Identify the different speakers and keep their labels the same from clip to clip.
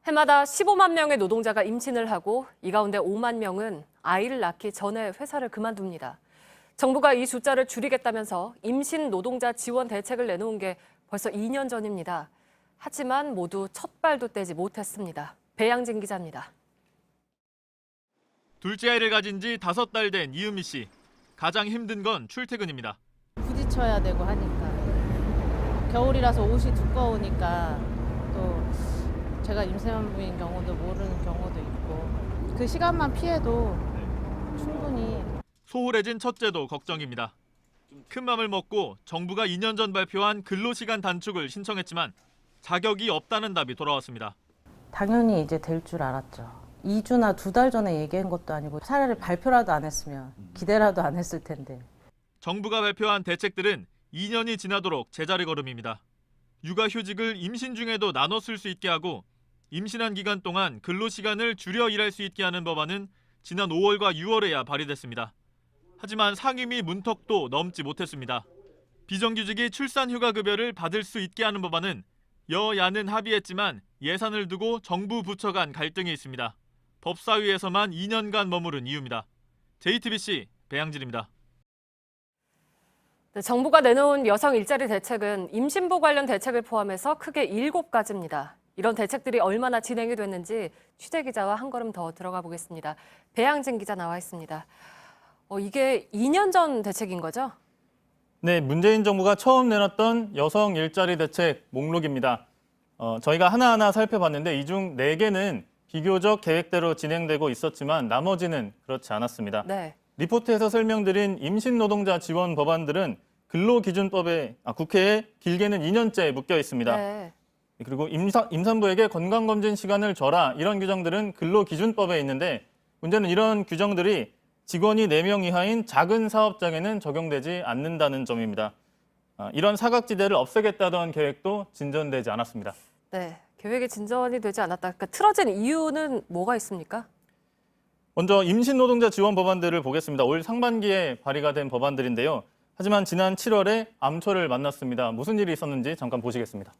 Speaker 1: 해마다 15만 명의 노동자가 임신을 하고 이 가운데 5만 명은 아이를 낳기 전에 회사를 그만둡니다. 정부가 이 숫자를 줄이겠다면서 임신 노동자 지원 대책을 내놓은 게 벌써 2년 전입니다. 하지만 모두 첫 발도 떼지 못했습니다. 배양진 기자입니다.
Speaker 2: 둘째 아이를 가진 지 5달 된 이은미 씨. 가장 힘든 건 출퇴근입니다.
Speaker 3: 부딪혀야 되고 하니까 겨울이라서 옷이 두꺼우니까 또 제가 임산부인 경우도 모르는 경우도 있고 그 시간만 피해도 충분히.
Speaker 2: 소홀해진 첫째도 걱정입니다. 큰 맘을 먹고 정부가 2년 전 발표한 근로시간 단축을 신청했지만 자격이 없다는 답이 돌아왔습니다.
Speaker 3: 당연히 이제 될 줄 알았죠. 2주나 2달 전에 얘기한 것도 아니고 차라리 발표라도 안 했으면 기대라도 안 했을 텐데.
Speaker 2: 정부가 발표한 대책들은 2년이 지나도록 제자리 걸음입니다. 육아휴직을 임신 중에도 나눠 쓸 수 있게 하고 임신한 기간 동안 근로시간을 줄여 일할 수 있게 하는 법안은 지난 5월과 6월에야 발의됐습니다. 하지만 상임위 문턱도 넘지 못했습니다. 비정규직이 출산휴가급여를 받을 수 있게 하는 법안은 여야는 합의했지만 예산을 두고 정부 부처 간 갈등이 있습니다. 법사위에서만 2년간 머무른 이유입니다. JTBC 배양진입니다.
Speaker 1: 네, 정부가 내놓은 여성 일자리 대책은 임신부 관련 대책을 포함해서 크게 7가지입니다. 이런 대책들이 얼마나 진행이 됐는지 취재 기자와 한 걸음 더 들어가 보겠습니다. 배양진 기자 나와 있습니다. 이게 2년 전 대책인 거죠?
Speaker 4: 네, 문재인 정부가 처음 내놨던 여성 일자리 대책 목록입니다. 저희가 하나하나 살펴봤는데 이 중 4개는 비교적 계획대로 진행되고 있었지만 나머지는 그렇지 않았습니다.
Speaker 1: 네.
Speaker 4: 리포트에서 설명드린 임신 노동자 지원 법안들은 근로기준법에 국회에 길게는 2년째 묶여 있습니다.
Speaker 1: 네.
Speaker 4: 그리고 임산부에게 건강검진 시간을 줘라 이런 규정들은 근로기준법에 있는데 문제는 이런 규정들이 직원이 4명 이하인 작은 사업장에는 적용되지 않는다는 점입니다. 이런 사각지대를 없애겠다던 계획도 진전되지 않았습니다.
Speaker 1: 네, 계획이 진전이 되지 않았다. 그러니까 틀어진 이유는 뭐가 있습니까?
Speaker 4: 먼저 임신 노동자 지원 법안들을 보겠습니다. 올 상반기에 발의가 된 법안들인데요. 하지만 지난 7월에 암초를 만났습니다. 무슨 일이 있었는지 잠깐 보시겠습니다.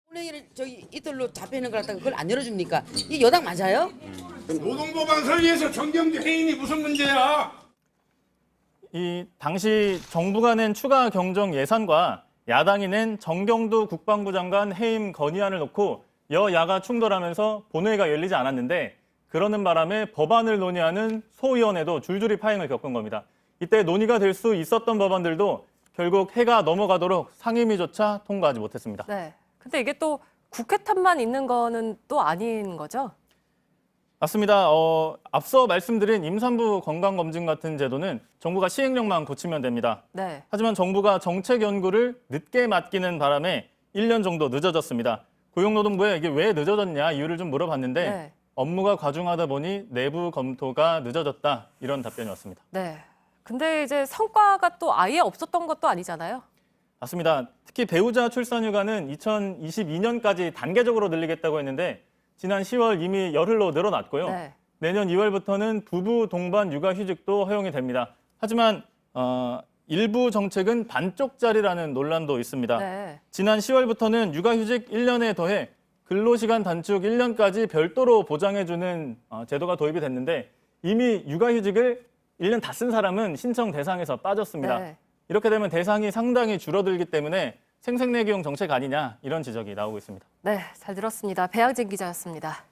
Speaker 5: 본회의를 이틀로 잡혀있는 걸 갖다가 그걸 안 열어줍니까? 이 여당 맞아요?
Speaker 6: 노동법안 설계에서 정경주 해임이 무슨 문제야?
Speaker 4: 이 당시 정부가 낸 추가 경정 예산과 야당이 낸 정경두 국방부 장관 해임 건의안을 놓고 여야가 충돌하면서 본회의가 열리지 않았는데 그러는 바람에 법안을 논의하는 소위원회도 줄줄이 파행을 겪은 겁니다. 이때 논의가 될 수 있었던 법안들도 결국 해가 넘어가도록 상임위조차 통과하지 못했습니다.
Speaker 1: 네. 근데 이게 또 국회 탓만 있는 거는 또 아닌 거죠?
Speaker 4: 맞습니다. 앞서 말씀드린 임산부 건강검진 같은 제도는 정부가 시행령만 고치면 됩니다.
Speaker 1: 네.
Speaker 4: 하지만 정부가 정책 연구를 늦게 맡기는 바람에 1년 정도 늦어졌습니다. 고용노동부에 이게 왜 늦어졌냐 이유를 좀 물어봤는데
Speaker 1: 네.
Speaker 4: 업무가 과중하다 보니 내부 검토가 늦어졌다 이런 답변이 왔습니다.
Speaker 1: 네. 근데 이제 성과가 또 아예 없었던 것도 아니잖아요.
Speaker 4: 맞습니다. 특히 배우자 출산휴가는 2022년까지 단계적으로 늘리겠다고 했는데 지난 10월 이미 열흘로 늘어났고요.
Speaker 1: 네.
Speaker 4: 내년 2월부터는 부부 동반 육아휴직도 허용이 됩니다. 하지만 일부 정책은 반쪽짜리라는 논란도 있습니다.
Speaker 1: 네.
Speaker 4: 지난 10월부터는 육아휴직 1년에 더해 근로시간 단축 1년까지 별도로 보장해주는 제도가 도입이 됐는데 이미 육아휴직을 1년 다 쓴 사람은 신청 대상에서 빠졌습니다.
Speaker 1: 네.
Speaker 4: 이렇게 되면 대상이 상당히 줄어들기 때문에 생색내기용 정책 아니냐 이런 지적이 나오고 있습니다.
Speaker 1: 네, 잘 들었습니다. 배양진 기자였습니다.